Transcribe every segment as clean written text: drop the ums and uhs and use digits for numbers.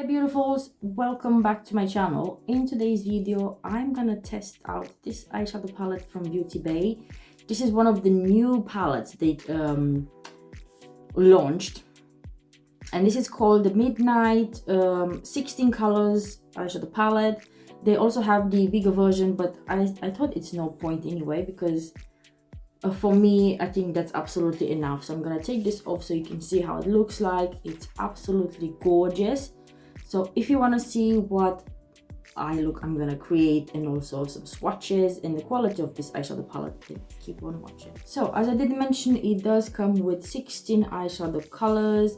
Beautifuls, welcome back to my channel. In today's video I'm gonna test out this eyeshadow palette from Beauty Bay. This is one of the new palettes they launched, and this is called the Midnight 16 colors eyeshadow palette. They also have the bigger version, but I thought it's no point anyway, because for me I think that's absolutely enough. So I'm gonna take this off so you can see how it looks like. It's absolutely gorgeous. So if you want to see what I'm gonna create, and also some swatches and the quality of this eyeshadow palette, then keep on watching. So as I did mention, it does come with 16 eyeshadow colors.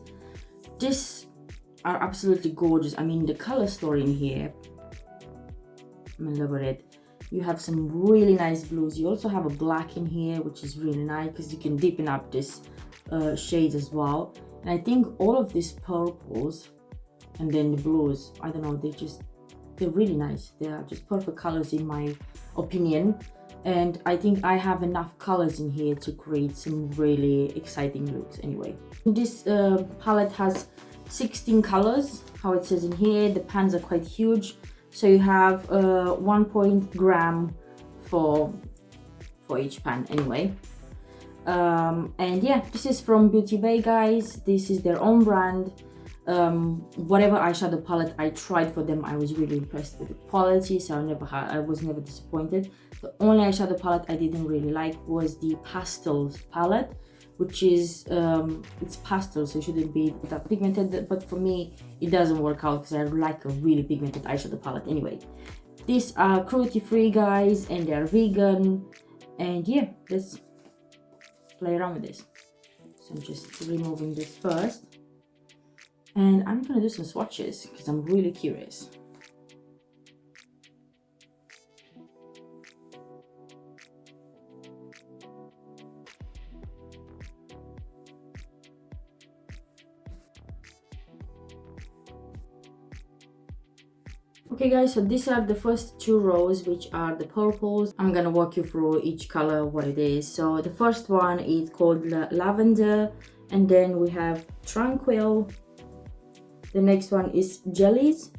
These are absolutely gorgeous. I mean, the color story in here, I'm in love with it. You have some really nice blues. You also have a black in here, which is really nice because you can deepen up this shades as well. And I think all of these purples and then the blues, I don't know, they're really nice. They are just perfect colors in my opinion, and I think I have enough colors in here to create some really exciting looks anyway. This palette has 16 colors, how it says in here. The pans are quite huge, so you have 1 gram for each pan anyway. And yeah, this is from Beauty Bay, guys. This is their own brand. Whatever eyeshadow palette I tried for them, I was really impressed with the quality, so I was never disappointed. The only eyeshadow palette I didn't really like was the pastels palette, which is it's pastel, so it shouldn't be that pigmented, but for me it doesn't work out because I like a really pigmented eyeshadow palette anyway. These are cruelty free, guys, and they are vegan. And yeah, let's play around with this. So I'm just removing this first. And I'm gonna do some swatches because I'm really curious. Okay guys, so these are the first two rows, which are the purples. I'm gonna walk you through each color, what it is. So the first one is called lavender, and then we have tranquil. The next one is jellies.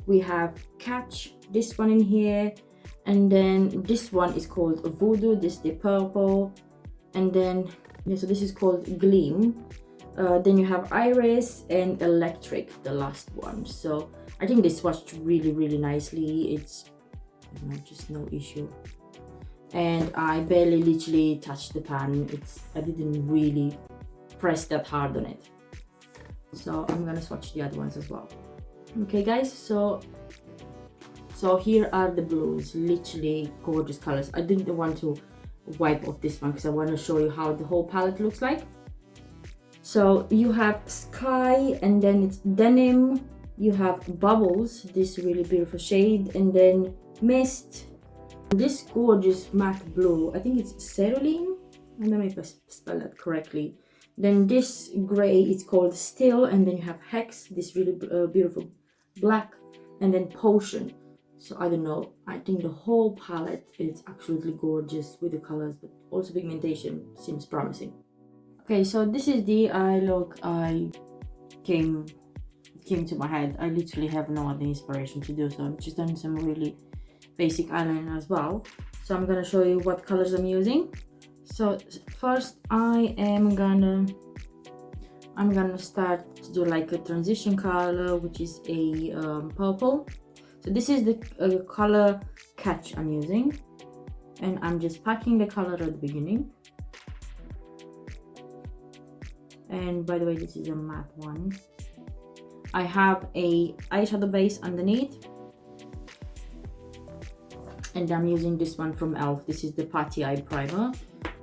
We have catch, this one in here, and then this one is called voodoo. This is the purple, and then yeah, so this is called gleam. Then you have iris and electric, the last one. So I think they swatched really nicely. It's, you know, just no issue. And I barely literally touched the pan. I didn't really press that hard on it. So I'm gonna swatch the other ones as well. Okay guys, so here are the blues. Literally gorgeous colors. I didn't want to wipe off this one because I want to show you how the whole palette looks like. So you have sky, and then it's denim. You have bubbles, this really beautiful shade, and then mist. This gorgeous matte blue, I think it's cerulean. I don't know if I spell that correctly. Then this gray is called still, and then you have hex, this really beautiful black, and then potion. So I don't know, I think the whole palette is absolutely gorgeous with the colors, but also pigmentation seems promising. Okay, so this is the eye look came to my head. I literally have no other inspiration to do, so I'm just doing some really basic eyeliner as well. So I'm gonna show you what colors I'm using. So first I'm gonna start to do like a transition color, which is a purple. So this is the color catch I'm using, and I'm just packing the color at the beginning. And by the way, this is a matte one. I have a eyeshadow base underneath, and I'm using this one from e.l.f. This is the Putty Eye Primer,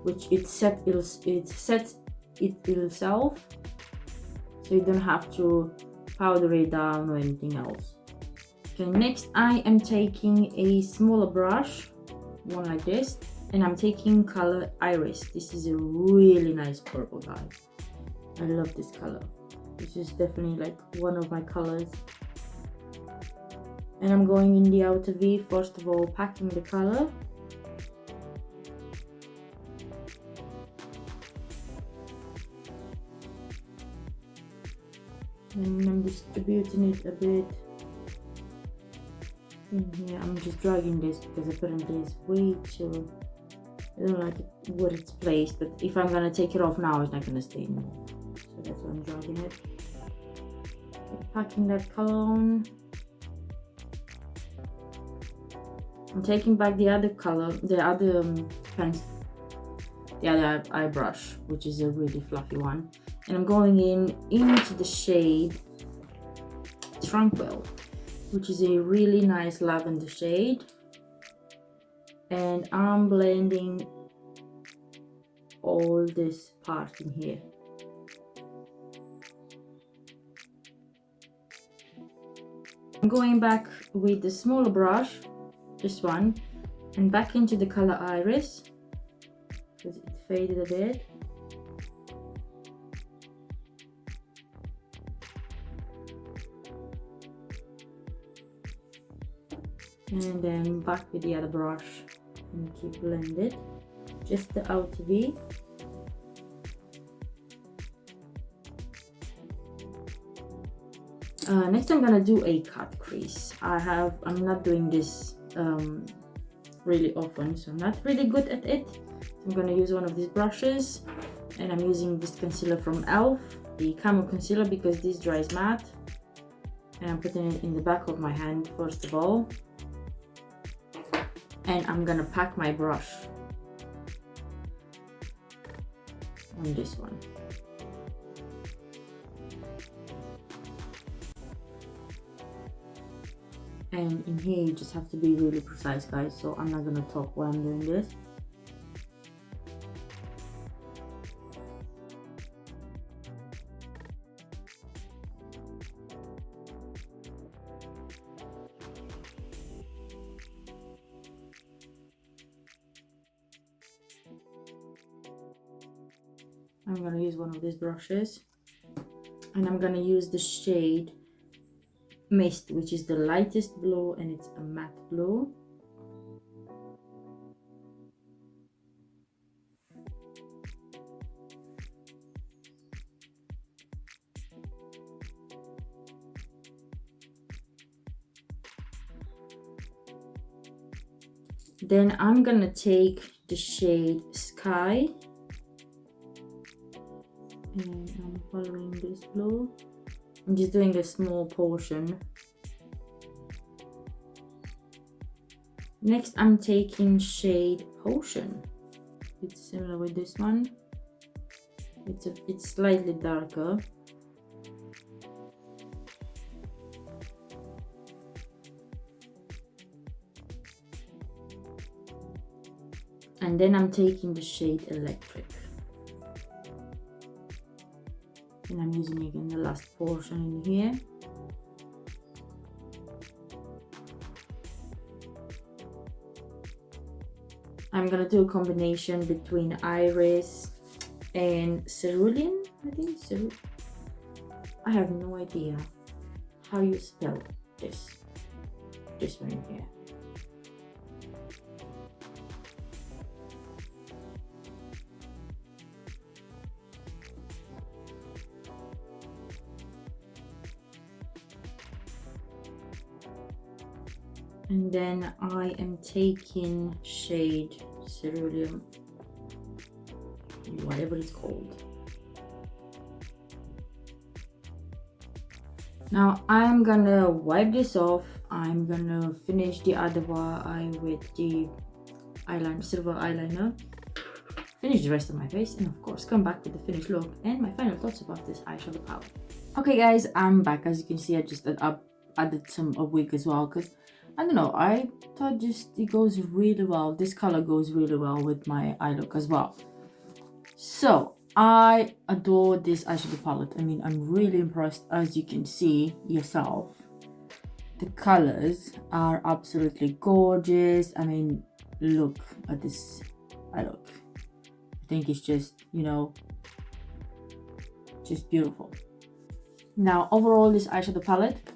which it sets it itself, so you don't have to powder it down or anything else. Okay, next I am taking a smaller brush, one like this, and I'm taking color Iris. This is a really nice purple, guys. I love this color. This is definitely like one of my colors. And I'm going in the outer V, first of all packing the color, And I'm distributing it a bit in here. I'm just dragging this because apparently it's way too, I don't like it where it's placed, but if I'm gonna take it off now, it's not gonna stay anymore. So that's why I'm dragging it. Packing that color on. I'm taking back the other color, the other pen, the other eye brush, which is a really fluffy one, and I'm going into the shade Tranquil, which is a really nice lavender shade, and I'm blending all this part in here. I'm going back with the smaller brush, this one, and back into the color Iris because it faded a bit. And then back with the other brush and keep blended, just the outer V. Next I'm gonna do a cut crease. I'm not doing this really often, so I'm not really good at it. I'm gonna use one of these brushes, and I'm using this concealer from ELF, the Camo Concealer, because this dries matte, and I'm putting it in the back of my hand first of all, and I'm gonna pack my brush on this one. And in here you just have to be really precise, guys, so I'm not gonna talk while I'm doing this. I'm gonna use one of these brushes, and I'm gonna use the shade Mist, which is the lightest blue, and it's a matte blue. Then I'm gonna take the shade Sky, and I'm following this blue. I'm just doing a small portion. Next I'm taking shade Potion. It's similar with this one. It's slightly darker. And then I'm taking the shade Electric. And I'm using again the last portion in here. I'm gonna do a combination between Iris and Cerulean, I think. I have no idea how you spell this one in here. And then I am taking shade Cerulean, whatever it's called. Now I'm gonna wipe this off. I'm gonna finish the other eye with the eyeliner, silver eyeliner. Finish the rest of my face, and of course come back with the finished look and my final thoughts about this eyeshadow palette. Okay guys, I'm back. As you can see, I just added a wig as well, because I don't know, I thought just it goes really well. This color goes really well with my eye look as well. So I adore this eyeshadow palette. I mean, I'm really impressed, as you can see yourself. The colors are absolutely gorgeous. I mean, look at this eye look. I think it's just, you know, just beautiful. Now overall, this eyeshadow palette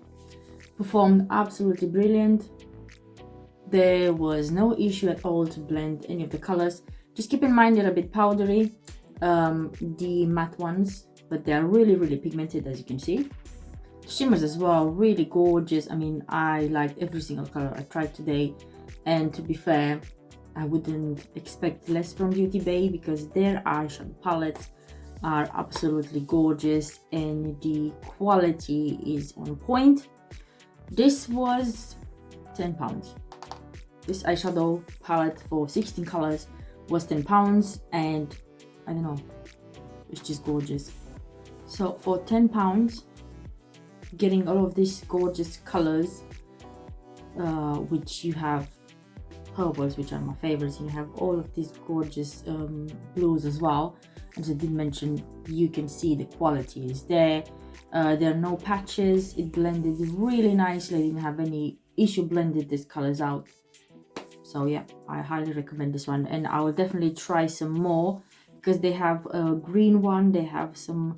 performed absolutely brilliant. There was no issue at all to blend any of the colors. Just keep in mind they're a bit powdery, the matte ones, but they are really pigmented, as you can see. shimmers as well, really gorgeous. I mean, I liked every single color I tried today, and to be fair, I wouldn't expect less from Beauty Bay because their eyeshadow palettes are absolutely gorgeous and the quality is on point. This was £10. This eyeshadow palette for 16 colors was £10, and I don't know, it's just gorgeous. So for £10, getting all of these gorgeous colors, which you have purples, which are my favorites, and you have all of these gorgeous blues as well. As I did mention, you can see the quality is there. There are no patches. It blended really nicely. I didn't have any issue blending these colors out. So yeah, I highly recommend this one, and I will definitely try some more because they have a green one, they have some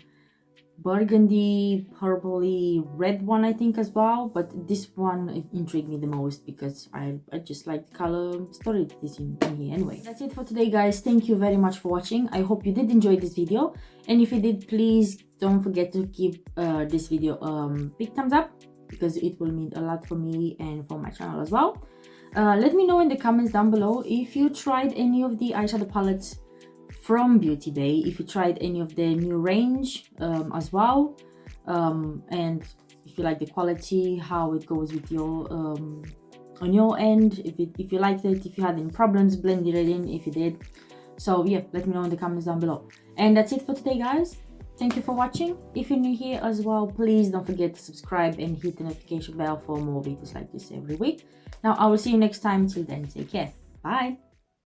burgundy, purpley, red one I think as well, but this one intrigued me the most because I just like the color story that is in here. Anyway, that's it for today, guys. Thank you very much for watching. I hope you did enjoy this video, and if you did, please don't forget to give this video big thumbs up because it will mean a lot for me and for my channel as well. Let me know in the comments down below if you tried any of the eyeshadow palettes from Beauty Bay, if you tried any of their new range as well, and if you like the quality, how it goes with your on your end, if you liked it, if you had any problems blending it in, if you did. So yeah, let me know in the comments down below. And that's it for today, guys. Thank you for watching. If you're new here as well, please don't forget to subscribe and hit the notification bell for more videos like this every week. Now I will see you next time. Till then, take care. Bye.